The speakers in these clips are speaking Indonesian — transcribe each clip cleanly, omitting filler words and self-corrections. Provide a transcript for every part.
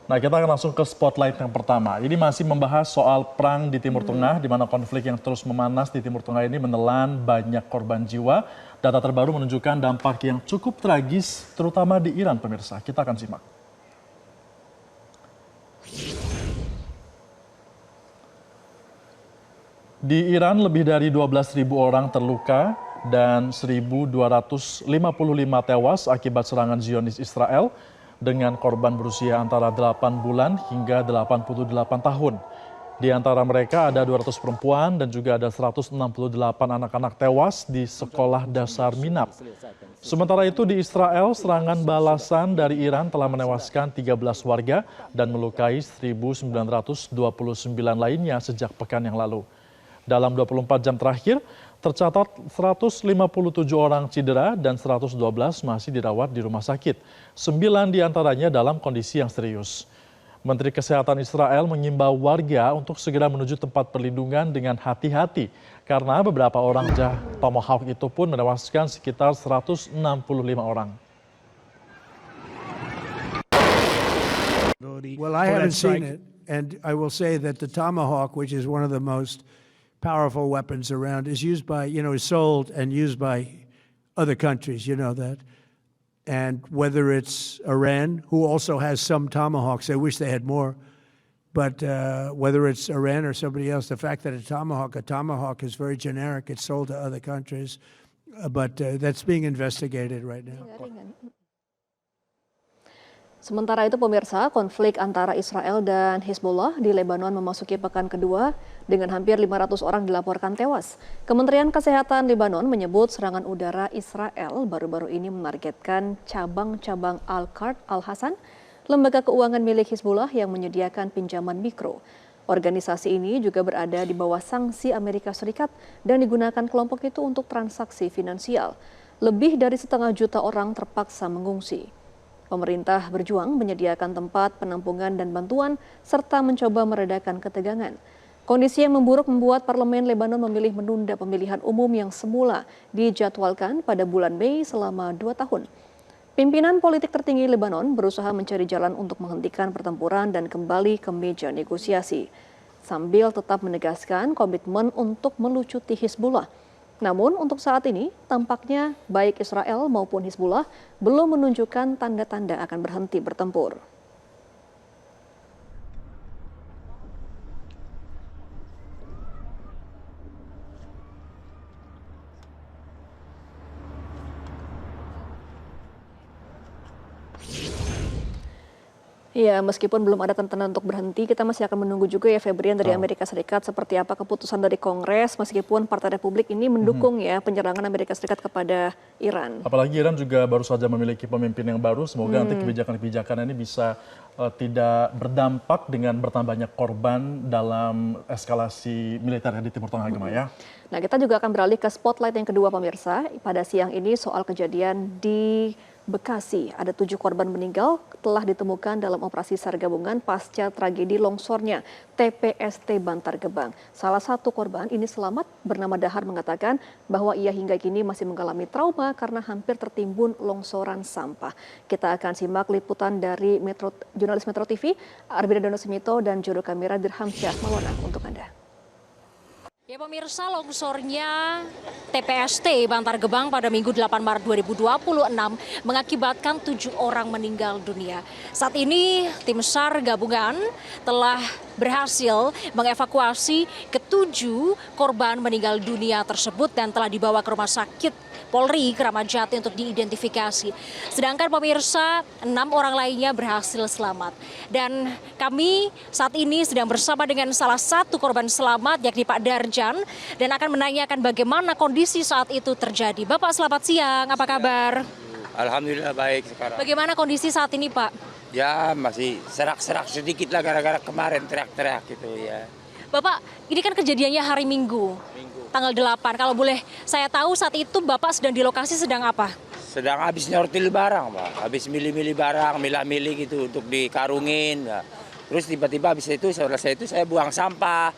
Nah, kita akan langsung ke spotlight yang pertama. Ini masih membahas soal perang di Timur Tengah, di mana konflik yang terus memanas di Timur Tengah ini menelan banyak korban jiwa. Data terbaru menunjukkan dampak yang cukup tragis, terutama di Iran, pemirsa. Kita akan simak. Di Iran, lebih dari 12.000 orang terluka dan 1.255 tewas akibat serangan Zionis Israel, dengan korban berusia antara 8 bulan hingga 88 tahun. Di antara mereka ada 200 perempuan dan juga ada 168 anak-anak tewas di sekolah dasar Minab. Sementara itu di Israel, serangan balasan dari Iran telah menewaskan 13 warga dan melukai 1.929 lainnya sejak pekan yang lalu. Dalam 24 jam terakhir, tercatat 157 orang cedera dan 112 masih dirawat di rumah sakit. 9 diantaranya dalam kondisi yang serius. Menteri Kesehatan Israel mengimbau warga untuk segera menuju tempat perlindungan dengan hati-hati karena beberapa orang Tomahawk itu pun menewaskan sekitar 165 orang. Well, I haven't seen it, and I will say that the Tomahawk, which is one of the most powerful weapons around, is used by, is sold and used by other countries, you know that. And whether it's Iran, who also has some Tomahawks, I wish they had more, but whether it's Iran or somebody else, the fact that a Tomahawk is very generic, it's sold to other countries, but that's being investigated right now. Sementara itu pemirsa, konflik antara Israel dan Hizbullah di Lebanon memasuki pekan kedua dengan hampir 500 orang dilaporkan tewas. Kementerian Kesehatan Lebanon menyebut serangan udara Israel baru-baru ini menargetkan cabang-cabang Al-Qard Al-Hasan, lembaga keuangan milik Hizbullah yang menyediakan pinjaman mikro. Organisasi ini juga berada di bawah sanksi Amerika Serikat dan digunakan kelompok itu untuk transaksi finansial. Lebih dari 1,5 juta orang terpaksa mengungsi. Pemerintah berjuang menyediakan tempat penampungan dan bantuan, serta mencoba meredakan ketegangan. Kondisi yang memburuk membuat Parlemen Lebanon memilih menunda pemilihan umum yang semula dijadwalkan pada bulan Mei selama 2 tahun. Pimpinan politik tertinggi Lebanon berusaha mencari jalan untuk menghentikan pertempuran dan kembali ke meja negosiasi, sambil tetap menegaskan komitmen untuk melucuti Hizbullah. Namun untuk saat ini, tampaknya baik Israel maupun Hizbullah belum menunjukkan tanda-tanda akan berhenti bertempur. Ya, meskipun belum ada tanda-tanda untuk berhenti, kita masih akan menunggu juga ya Febrian dari Amerika Serikat seperti apa keputusan dari Kongres, meskipun Partai Republik ini mendukung ya penyerangan Amerika Serikat kepada Iran. Apalagi Iran juga baru saja memiliki pemimpin yang baru, semoga nanti kebijakan-kebijakan ini bisa tidak berdampak dengan bertambahnya korban dalam eskalasi militer di Timur Tengah ya. Nah, kita juga akan beralih ke spotlight yang kedua pemirsa. Pada siang ini soal kejadian di Bekasi, ada 7 korban meninggal telah ditemukan dalam operasi SAR gabungan pasca tragedi longsornya TPST Bantar Gebang. Salah satu korban ini selamat bernama Dahar mengatakan bahwa ia hingga kini masih mengalami trauma karena hampir tertimbun longsoran sampah. Kita akan simak liputan dari jurnalis Metro TV, Arbida Dono Simito dan juru kamera Dirham Syah Maulana untuk Anda. Ya pemirsa, longsornya TPST Bantar Gebang pada Minggu 8 Maret 2026 mengakibatkan 7 orang meninggal dunia. Saat ini tim SAR gabungan telah berhasil mengevakuasi ke-7 korban meninggal dunia tersebut dan telah dibawa ke rumah sakit Polri Kramat Jati untuk diidentifikasi. Sedangkan pemirsa 6 orang lainnya berhasil selamat. Dan kami saat ini sedang bersama dengan salah satu korban selamat yakni Pak Darjan dan akan menanyakan bagaimana kondisi saat itu terjadi. Bapak selamat siang, apa kabar? Alhamdulillah baik sekarang. Bagaimana kondisi saat ini Pak? Ya masih serak-serak sedikit lah gara-gara kemarin teriak-teriak gitu ya. Bapak, ini kan kejadiannya hari Minggu. Tanggal 8. Kalau boleh saya tahu saat itu Bapak sedang di lokasi sedang apa? Sedang habis nyortil barang Pak. Habis milih-milih barang, milah-milih gitu untuk dikarungin. Ya. Terus tiba-tiba habis itu selesai itu saya buang sampah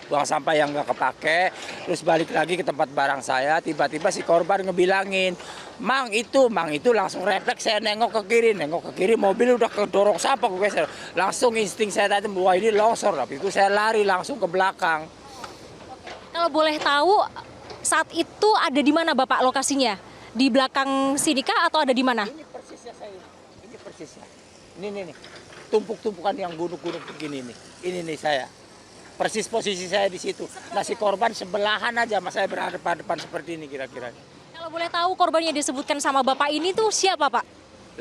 yang nggak kepake. Terus balik lagi ke tempat barang saya, tiba-tiba si korban ngebilangin, Mang itu langsung refleks saya nengok ke kiri mobil udah kedorong sampah gue. Langsung insting saya tadi bahwa ini longsor, tapi itu saya lari langsung ke belakang. Kalau boleh tahu saat itu ada di mana Bapak lokasinya? Di belakang sini kah atau ada di mana? Ini persisnya saya, ini persisnya. Ini. Tumpuk-tumpukan yang gunung-gunung begini nih. Ini nih saya. Persis posisi saya di situ. Nah si korban sebelahan aja sama saya berhadapan-hadapan seperti ini kira-kira. Kalau boleh tahu korban yang disebutkan sama Bapak ini tuh siapa Pak?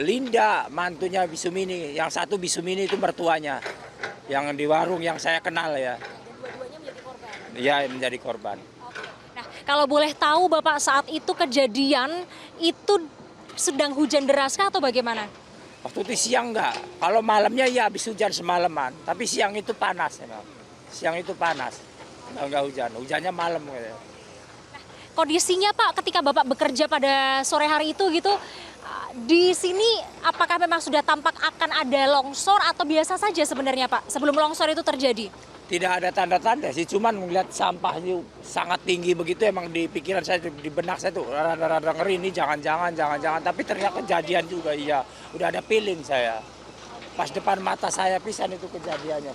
Linda, mantunya Bisumini. Yang satu Bisumini itu mertuanya. Yang di warung yang saya kenal ya. Dua-duanya menjadi korban. Iya menjadi korban. Nah, kalau boleh tahu Bapak saat itu kejadian itu sedang hujan deras kah atau bagaimana? Waktu itu siang enggak. Kalau malamnya ya habis hujan semalaman. Tapi siang itu panas. Ya, siang itu panas. Enggak hujan. Hujannya malam. Gitu. Kondisinya Pak ketika Bapak bekerja pada sore hari itu gitu, di sini apakah memang sudah tampak akan ada longsor atau biasa saja sebenarnya Pak sebelum longsor itu terjadi? Tidak ada tanda-tanda sih, cuman melihat sampah itu sangat tinggi begitu emang di pikiran saya, di benak saya tuh rada-rada ngeri ini jangan-jangan, tapi ternyata kejadian juga iya, udah ada feeling saya. Pas depan mata saya pisan itu kejadiannya.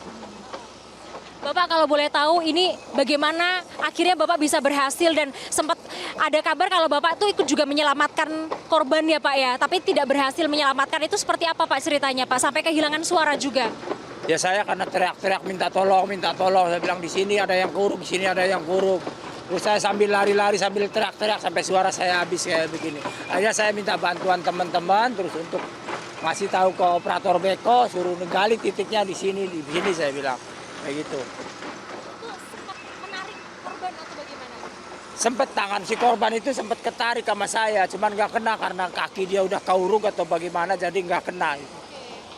Bapak kalau boleh tahu ini bagaimana akhirnya Bapak bisa berhasil dan sempat ada kabar kalau Bapak tuh ikut juga menyelamatkan korban ya Pak ya, tapi tidak berhasil menyelamatkan, itu seperti apa Pak ceritanya Pak, sampai kehilangan suara juga? Ya saya karena teriak-teriak minta tolong. Saya bilang di sini ada yang kurung, di sini ada yang kurung. Terus saya sambil lari-lari, sambil teriak-teriak sampai suara saya habis kayak begini. Akhirnya saya minta bantuan teman-teman terus untuk ngasih tahu ke operator beko, suruh gali titiknya di sini saya bilang. Kayak gitu. Itu sempat menarik korban atau bagaimana? Sempet tangan si korban itu sempat ketarik sama saya, cuman nggak kena karena kaki dia udah kaurung atau bagaimana jadi nggak kena.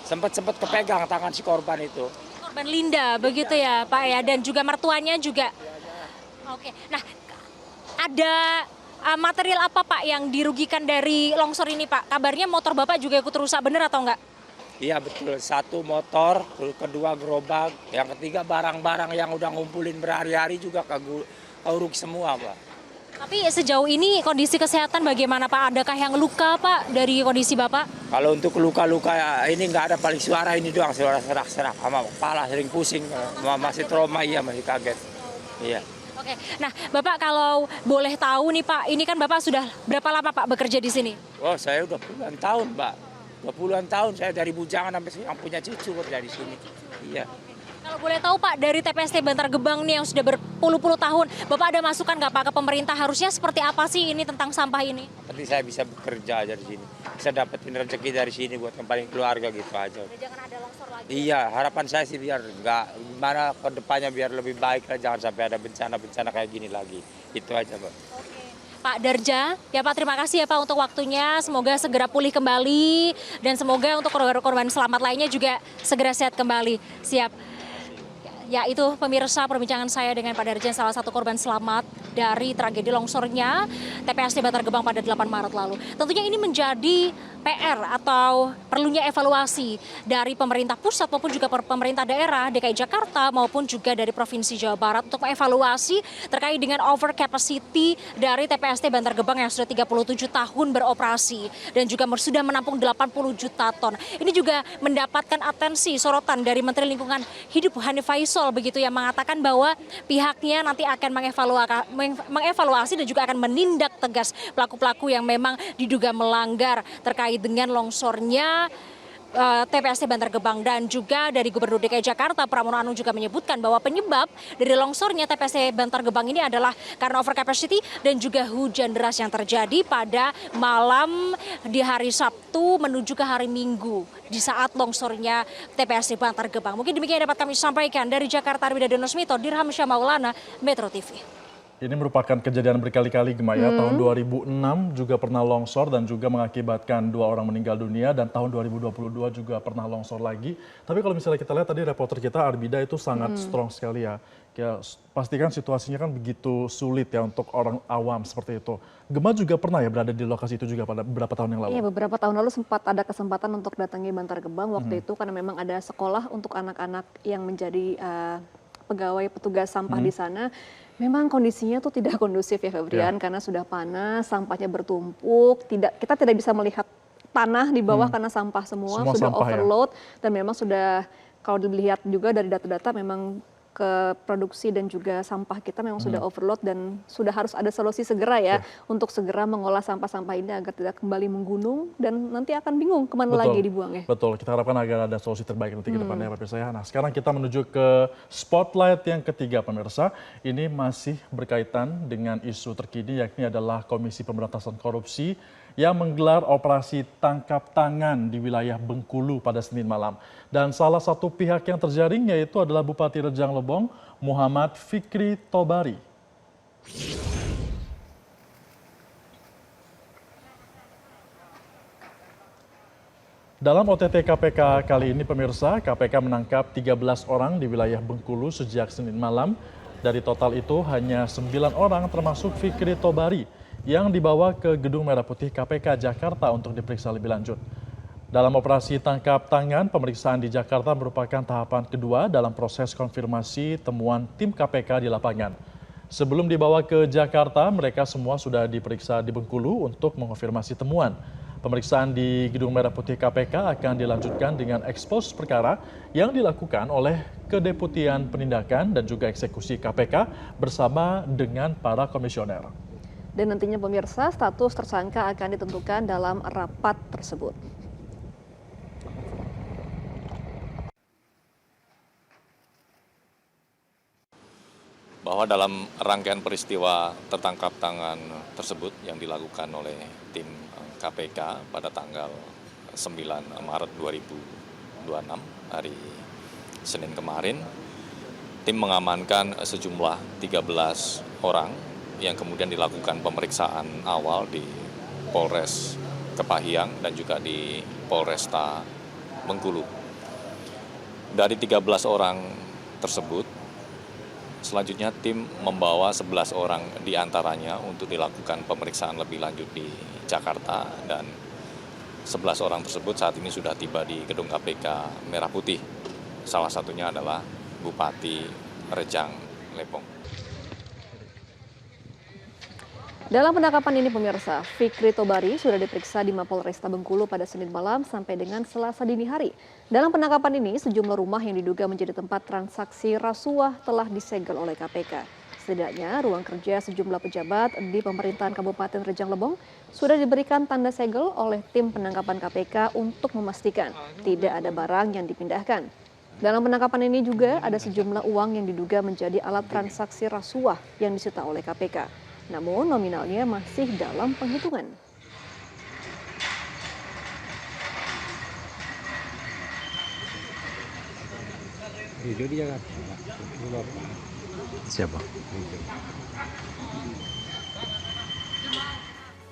Sempat kepegang tangan si korban itu. Korban Linda begitu ya Pak ya, dan juga mertuanya juga. Oke, nah ada material apa Pak yang dirugikan dari longsor ini Pak? Kabarnya motor Bapak juga ikut rusak, bener atau enggak? Iya betul, satu motor, kedua gerobak, yang ketiga barang-barang yang udah ngumpulin berhari-hari juga kaurung semua Pak. Tapi sejauh ini kondisi kesehatan bagaimana Pak? Adakah yang luka Pak dari kondisi Bapak? Kalau untuk luka-luka ini nggak ada, paling suara ini doang, suara serak-serak sama kepala sering pusing, masih trauma, iya masih kaget. Iya. Oke, nah Bapak kalau boleh tahu nih Pak, ini kan Bapak sudah berapa lama Pak bekerja di sini? Oh saya udah puluhan tahun Mbak, udah puluhan tahun saya dari bujangan sampai yang punya cucu kerja di sini. Iya. Kalau boleh tahu Pak, dari TPST Bantar Gebang nih yang sudah berpuluh-puluh tahun, Bapak ada masukan nggak Pak ke pemerintah, harusnya seperti apa sih ini tentang sampah ini? Nanti saya bisa bekerja aja di sini, bisa dapetin rezeki dari sini buat kembali keluarga gitu aja. Jangan ada longsor lagi. Iya, harapan saya sih biar nggak, gimana ke depannya biar lebih baik lah, jangan sampai ada bencana-bencana kayak gini lagi. Itu aja Pak. Oke. Pak Darja, ya Pak terima kasih ya Pak untuk waktunya, semoga segera pulih kembali dan semoga untuk korban selamat lainnya juga segera sehat kembali. Siap. Ya itu pemirsa perbincangan saya dengan Pak Darjan, salah satu korban selamat dari tragedi longsornya TPST Bantar Gebang pada 8 Maret lalu. Tentunya ini menjadi PR atau perlunya evaluasi dari pemerintah pusat maupun juga pemerintah daerah DKI Jakarta maupun juga dari Provinsi Jawa Barat untuk mengevaluasi terkait dengan over capacity dari TPST Bantar Gebang yang sudah 37 tahun beroperasi dan juga sudah menampung 80 juta ton. Ini juga mendapatkan atensi sorotan dari Menteri Lingkungan Hidup Hanif Faisal begitu yang mengatakan bahwa pihaknya nanti akan mengevaluasi dan juga akan menindak tegas pelaku-pelaku yang memang diduga melanggar terkait dengan longsornya TPST Bantar Gebang. Dan juga dari Gubernur DKI Jakarta Pramono Anung juga menyebutkan bahwa penyebab dari longsornya TPST Bantar Gebang ini adalah karena overcapacity dan juga hujan deras yang terjadi pada malam di hari Sabtu menuju ke hari Minggu di saat longsornya TPST Bantar Gebang. Mungkin demikian yang dapat kami sampaikan dari Jakarta. Arwida Donosmito, Dirham Syah Maulana, Metro TV. Ini merupakan kejadian berkali-kali Gemaya. Tahun 2006 juga pernah longsor dan juga mengakibatkan 2 orang meninggal dunia, dan tahun 2022 juga pernah longsor lagi. Tapi kalau misalnya kita lihat tadi reporter kita Arbida itu sangat strong sekali ya. Ya, pastikan situasinya kan begitu sulit ya untuk orang awam seperti itu. Gemma juga pernah ya berada di lokasi itu juga pada beberapa tahun yang lalu? Iya, beberapa tahun lalu sempat ada kesempatan untuk datangi Bantar Gebang waktu itu karena memang ada sekolah untuk anak-anak yang menjadi pegawai petugas sampah di sana. Memang kondisinya tuh tidak kondusif ya Febrian, karena sudah panas, sampahnya bertumpuk, kita tidak bisa melihat tanah di bawah karena sampah semua sudah sampah ya? overload dan memang sudah kalau dilihat juga dari data-data memang ke produksi dan juga sampah kita memang sudah overload dan sudah harus ada solusi segera ya untuk segera mengolah sampah-sampah ini agar tidak kembali menggunung dan nanti akan bingung kemana lagi dibuangnya. Betul, kita harapkan agar ada solusi terbaik nanti ke depannya pemirsa ya. Nah sekarang kita menuju ke spotlight yang ketiga pemirsa. Ini masih berkaitan dengan isu terkini yakni adalah Komisi Pemberantasan Korupsi yang menggelar operasi tangkap tangan di wilayah Bengkulu pada Senin malam. Dan salah satu pihak yang terjaring yaitu adalah Bupati Rejang Lebong, Muhammad Fikri Tobari. Dalam OTT KPK kali ini pemirsa, KPK menangkap 13 orang di wilayah Bengkulu sejak Senin malam. Dari total itu hanya 9 orang termasuk Fikri Tobari yang dibawa ke Gedung Merah Putih KPK Jakarta untuk diperiksa lebih lanjut. Dalam operasi tangkap tangan, pemeriksaan di Jakarta merupakan tahapan kedua dalam proses konfirmasi temuan tim KPK di lapangan. Sebelum dibawa ke Jakarta, mereka semua sudah diperiksa di Bengkulu untuk mengonfirmasi temuan. Pemeriksaan di Gedung Merah Putih KPK akan dilanjutkan dengan ekspos perkara yang dilakukan oleh Kedeputian Penindakan dan juga Eksekusi KPK bersama dengan para komisioner. Dan nantinya pemirsa status tersangka akan ditentukan dalam rapat tersebut. Bahwa dalam rangkaian peristiwa tertangkap tangan tersebut yang dilakukan oleh tim KPK pada tanggal 9 Maret 2026 hari Senin kemarin, tim mengamankan sejumlah 13 orang yang kemudian dilakukan pemeriksaan awal di Polres Kepahyang dan juga di Polresta Bengkulu. Dari 13 orang tersebut, selanjutnya tim membawa 11 orang diantaranya untuk dilakukan pemeriksaan lebih lanjut di Jakarta dan 11 orang tersebut saat ini sudah tiba di Gedung KPK Merah Putih. Salah satunya adalah Bupati Rejang Lebong. Dalam penangkapan ini pemirsa, Fikri Tobari sudah diperiksa di Mapolresta Bengkulu pada Senin malam sampai dengan Selasa dini hari. Dalam penangkapan ini, sejumlah rumah yang diduga menjadi tempat transaksi rasuah telah disegel oleh KPK. Setidaknya, ruang kerja sejumlah pejabat di pemerintahan Kabupaten Rejang Lebong sudah diberikan tanda segel oleh tim penangkapan KPK untuk memastikan tidak ada barang yang dipindahkan. Dalam penangkapan ini juga ada sejumlah uang yang diduga menjadi alat transaksi rasuah yang disita oleh KPK. Namun nominalnya masih dalam penghitungan. Ridho di Jakarta. Siapa?